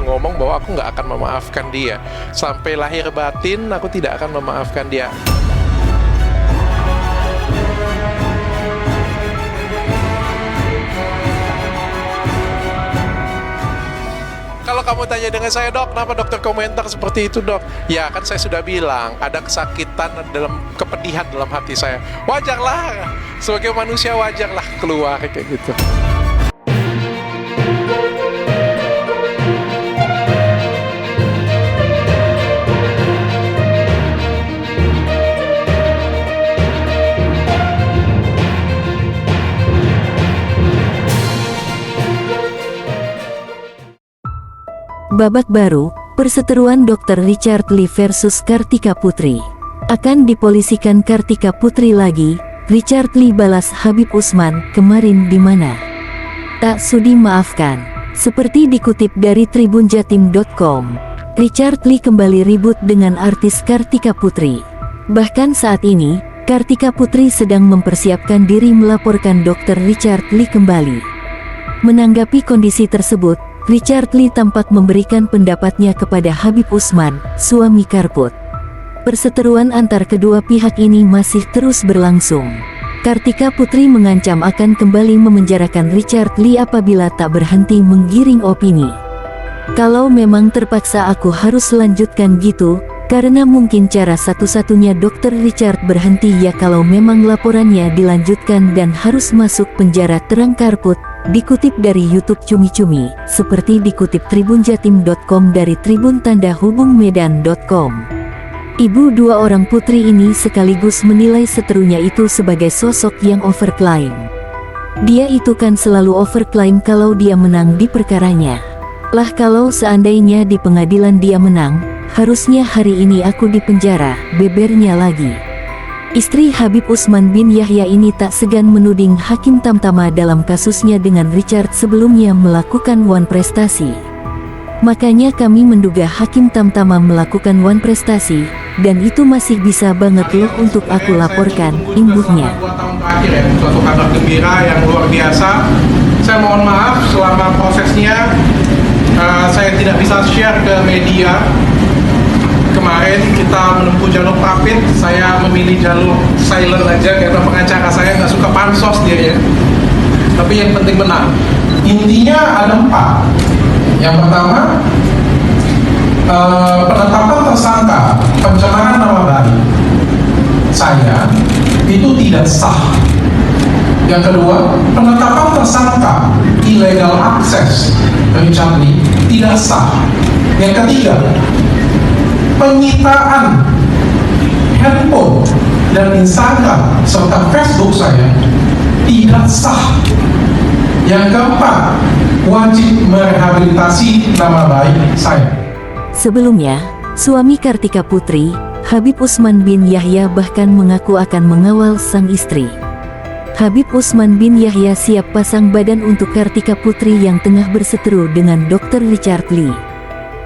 ngomong bahwa aku nggak akan memaafkan dia. Sampai lahir batin, aku tidak akan memaafkan dia. Kalau kamu tanya dengan saya, dok, kenapa dokter komentar seperti itu, dok? Ya kan saya sudah bilang, ada kesakitan dalam kepedihan dalam hati saya. Wajarlah, sebagai manusia wajarlah keluar kayak gitu. Babak baru, perseteruan Dr. Richard Lee versus Kartika Putri. Akan dipolisikan Kartika Putri lagi, Richard Lee balas Habib Usman kemarin di mana? Tak sudi maafkan. Seperti dikutip dari tribunjatim.com, Richard Lee kembali ribut dengan artis Kartika Putri. Bahkan saat ini, Kartika Putri sedang mempersiapkan diri melaporkan Dr. Richard Lee kembali. Menanggapi kondisi tersebut, Richard Lee tampak memberikan pendapatnya kepada Habib Usman, suami Karput. Perseteruan antar kedua pihak ini masih terus berlangsung. Kartika Putri mengancam akan kembali memenjarakan Richard Lee apabila tak berhenti menggiring opini. Kalau memang terpaksa aku harus lanjutkan gitu, karena mungkin cara satu-satunya Dr. Richard berhenti ya kalau memang laporannya dilanjutkan dan harus masuk penjara, terang Karput. Dikutip dari YouTube Cumi-Cumi, seperti dikutip tribunjatim.com dari tribuntandahubungmedan.com. Ibu dua orang putri ini sekaligus menilai seterunya itu sebagai sosok yang overklaim. Dia itu kan selalu overklaim kalau dia menang di perkaranya. Lah kalau seandainya di pengadilan dia menang, harusnya hari ini aku di penjara, bebernya lagi. Istri Habib Usman bin Yahya ini tak segan menuding Hakim Tamtama dalam kasusnya dengan Richard sebelumnya melakukan wan prestasi. Makanya kami menduga Hakim Tamtama melakukan wan prestasi, dan itu masih bisa banget loh untuk aku laporkan, imbuhnya. 2 tahun terakhir ya, suatu kabar gembira yang luar biasa. Saya mohon maaf selama prosesnya saya tidak bisa share ke media. Kemarin kita menempuh jalur papit, saya memilih jalur silent aja karena pengacara saya nggak suka pansos dia ya. Tapi yang penting menang. Intinya ada 4. Yang pertama, penetapan tersangka pencemaran nama baik saya itu tidak sah. Yang kedua, penetapan tersangka illegal access Richard Lee tidak sah. Yang ketiga, penyitaan handphone dan Instagram serta Facebook saya tidak sah. Yang keempat, wajib merehabilitasi nama baik saya. Sebelumnya, suami Kartika Putri, Habib Usman bin Yahya bahkan mengaku akan mengawal sang istri. Habib Usman bin Yahya siap pasang badan untuk Kartika Putri yang tengah berseteru dengan Dr. Richard Lee.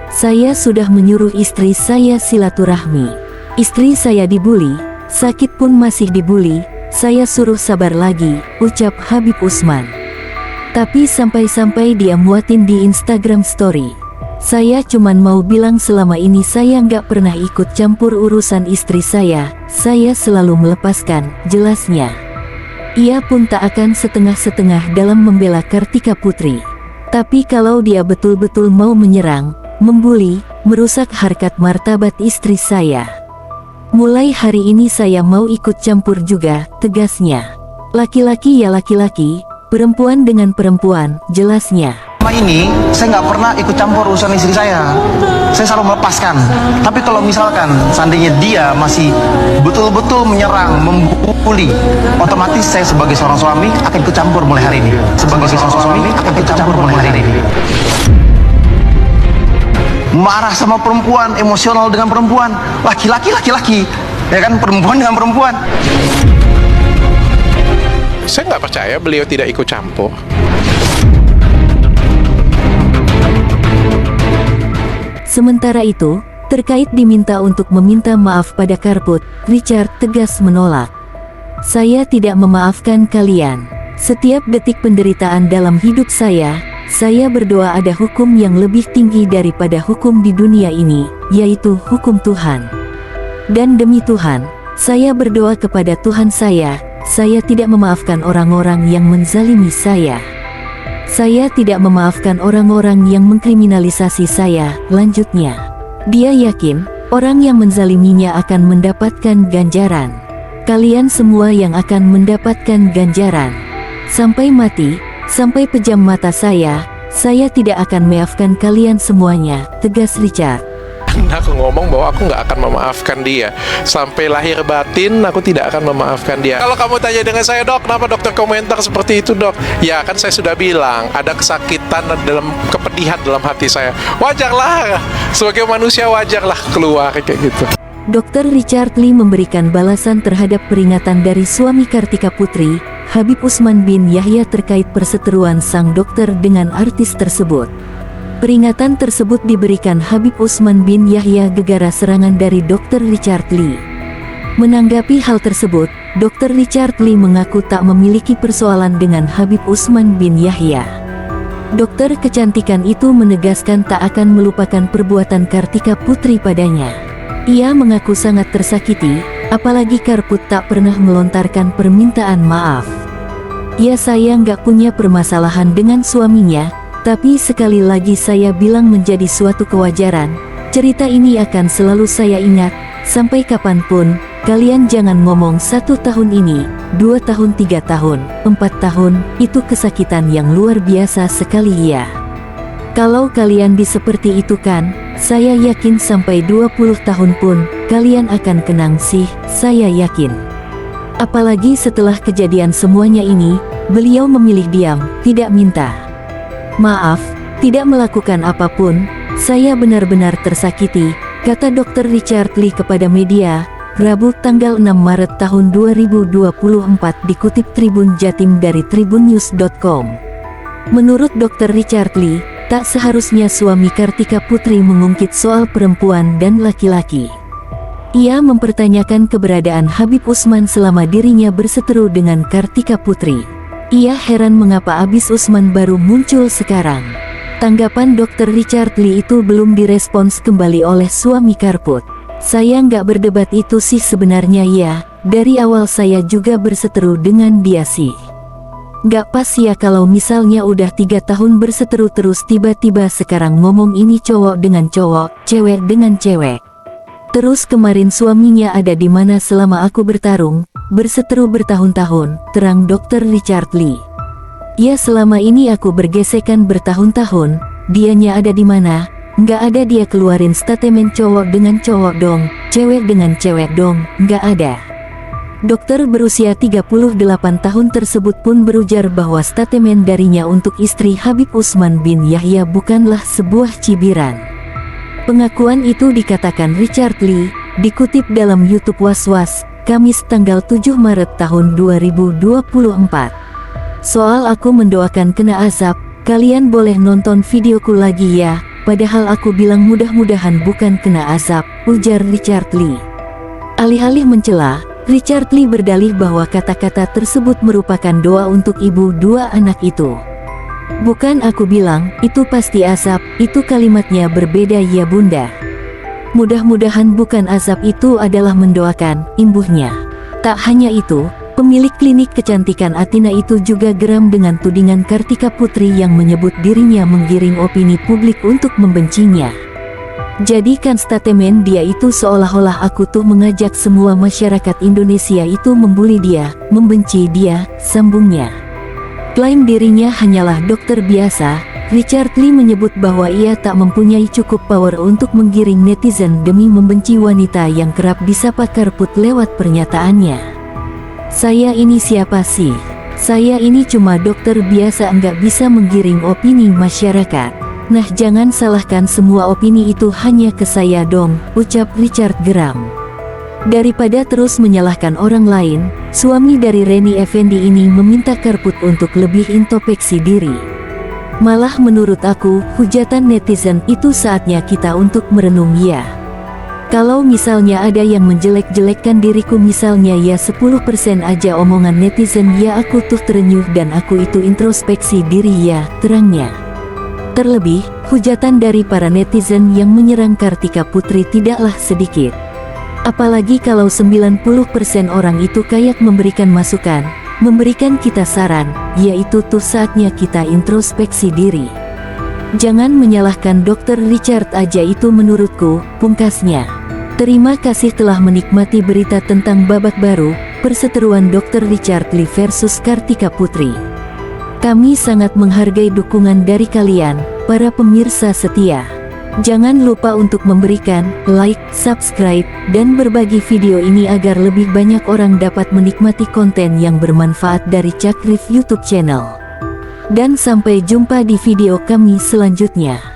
Saya sudah menyuruh istri saya silaturahmi. Istri saya dibuli, sakit pun masih dibuli, saya suruh sabar lagi, ucap Habib Usman. Tapi sampai-sampai dia muatin di Instagram story. Saya cuman mau bilang selama ini saya nggak pernah ikut campur urusan istri saya selalu melepaskan, jelasnya. Ia pun tak akan setengah-setengah dalam membela Kartika Putri. Tapi kalau dia betul-betul mau menyerang, membuli, merusak harkat martabat istri saya, mulai hari ini saya mau ikut campur juga, tegasnya. Laki-laki ya laki-laki, perempuan dengan perempuan, jelasnya. Selama ini saya nggak pernah ikut campur urusan istri saya selalu melepaskan. Tapi kalau misalkan seandainya dia masih betul-betul menyerang, membuli, otomatis saya sebagai seorang suami akan ikut campur mulai hari ini. Sebagai seorang suami akan ikut campur mulai hari ini. Marah sama perempuan, emosional dengan perempuan, laki-laki, ya kan, perempuan dengan perempuan. Saya nggak percaya beliau tidak ikut campur. Sementara itu, terkait diminta untuk meminta maaf pada Karput, Richard tegas menolak. Saya tidak memaafkan kalian. Setiap detik penderitaan dalam hidup saya Saya berdoa ada hukum yang lebih tinggi daripada hukum di dunia ini, yaitu hukum Tuhan. Dan demi Tuhan, saya berdoa kepada Tuhan saya tidak memaafkan orang-orang yang menzalimi saya. Saya tidak memaafkan orang-orang yang mengkriminalisasi saya. Lanjutnya, dia yakin orang yang menzaliminya akan mendapatkan ganjaran. Kalian semua yang akan mendapatkan ganjaran. Sampai mati, sampai pejam mata saya tidak akan maafkan kalian semuanya, tegas Richard. Aku ngomong bahwa aku nggak akan memaafkan dia. Sampai lahir batin, aku tidak akan memaafkan dia. Kalau kamu tanya dengan saya, dok, kenapa dokter komentar seperti itu, dok? Ya, kan saya sudah bilang, ada kesakitan dalam kepedihan dalam hati saya. Wajarlah, sebagai manusia wajarlah keluar kayak gitu. Dr. Richard Lee memberikan balasan terhadap peringatan dari suami Kartika Putri, Habib Usman bin Yahya terkait perseteruan sang dokter dengan artis tersebut. Peringatan tersebut diberikan Habib Usman bin Yahya gegara serangan dari Dr. Richard Lee. Menanggapi hal tersebut, Dr. Richard Lee mengaku tak memiliki persoalan dengan Habib Usman bin Yahya. Dokter kecantikan itu menegaskan tak akan melupakan perbuatan Kartika Putri padanya. Ia mengaku sangat tersakiti, apalagi Karput tak pernah melontarkan permintaan maaf. Ya, saya nggak punya permasalahan dengan suaminya, tapi sekali lagi saya bilang menjadi suatu kewajaran. Cerita ini akan selalu saya ingat, sampai kapanpun. Kalian jangan ngomong 1 tahun ini, 2 tahun, 3 tahun, 4 tahun, itu kesakitan yang luar biasa sekali ya. Kalau kalian seperti itu kan, saya yakin sampai 20 tahun pun, kalian akan kenang sih, saya yakin. Apalagi setelah kejadian semuanya ini, beliau memilih diam, tidak minta maaf, tidak melakukan apapun. Saya benar-benar tersakiti, kata Dr. Richard Lee kepada media, Rabu tanggal 6 Maret tahun 2024 dikutip Tribun Jatim dari tribunnews.com. Menurut Dr. Richard Lee, tak seharusnya suami Kartika Putri mengungkit soal perempuan dan laki-laki. Ia mempertanyakan keberadaan Habib Usman selama dirinya berseteru dengan Kartika Putri. Ia heran mengapa Habib Usman baru muncul sekarang. Tanggapan Dr. Richard Lee itu belum direspons kembali oleh suami Karput. Saya nggak berdebat itu sih sebenarnya ya, dari awal saya juga berseteru dengan dia sih. Nggak pas ya kalau misalnya udah 3 tahun berseteru terus tiba-tiba sekarang ngomong ini cowok dengan cowok, cewek dengan cewek. Terus kemarin suaminya ada di mana selama aku bertarung, berseteru bertahun-tahun, terang Dr. Richard Lee. Ya selama ini aku bergesekan bertahun-tahun, dianya ada di mana? Nggak ada. Dia keluarin statement cowok dengan cowok dong, cewek dengan cewek dong, nggak ada. Dokter berusia 38 tahun tersebut pun berujar bahwa statement darinya untuk istri Habib Usman bin Yahya bukanlah sebuah cibiran. Pengakuan itu dikatakan Richard Lee, dikutip dalam YouTube Was-Was, Kamis tanggal 7 Maret tahun 2024. Soal aku mendoakan kena azab, kalian boleh nonton videoku lagi ya, padahal aku bilang mudah-mudahan bukan kena azab, ujar Richard Lee. Alih-alih mencela, Richard Lee berdalih bahwa kata-kata tersebut merupakan doa untuk ibu 2 anak itu. Bukan aku bilang, itu pasti azab, itu kalimatnya berbeda ya bunda. Mudah-mudahan bukan azab, itu adalah mendoakan, imbuhnya. Tak hanya itu, pemilik klinik kecantikan Athena itu juga geram dengan tudingan Kartika Putri yang menyebut dirinya menggiring opini publik untuk membencinya. Jadikan statement dia itu seolah-olah aku tuh mengajak semua masyarakat Indonesia itu membuli dia, membenci dia, sambungnya. Klaim dirinya hanyalah dokter biasa, Richard Lee menyebut bahwa ia tak mempunyai cukup power untuk menggiring netizen demi membenci wanita yang kerap disapa Karput lewat pernyataannya. Saya ini siapa sih? Saya ini cuma dokter biasa, nggak bisa menggiring opini masyarakat. Nah jangan salahkan semua opini itu hanya ke saya dong, ucap Richard geram. Daripada terus menyalahkan orang lain, suami dari Reni Effendi ini meminta Karput untuk lebih introspeksi diri. Malah menurut aku, hujatan netizen itu saatnya kita untuk merenung ya. Kalau misalnya ada yang menjelek-jelekkan diriku misalnya ya 10% aja omongan netizen ya aku tuh terenyuh dan aku itu introspeksi diri ya, terangnya. Terlebih, hujatan dari para netizen yang menyerang Kartika Putri tidaklah sedikit. Apalagi kalau 90% orang itu kayak memberikan masukan, memberikan kita saran, yaitu tuh saatnya kita introspeksi diri. Jangan menyalahkan Dr. Richard aja itu menurutku, pungkasnya. Terima kasih telah menikmati berita tentang babak baru, perseteruan Dr. Richard Lee versus Kartika Putri. Kami sangat menghargai dukungan dari kalian, para pemirsa setia. Jangan lupa untuk memberikan like, subscribe, dan berbagi video ini agar lebih banyak orang dapat menikmati konten yang bermanfaat dari Cakrif YouTube channel. Dan sampai jumpa di video kami selanjutnya.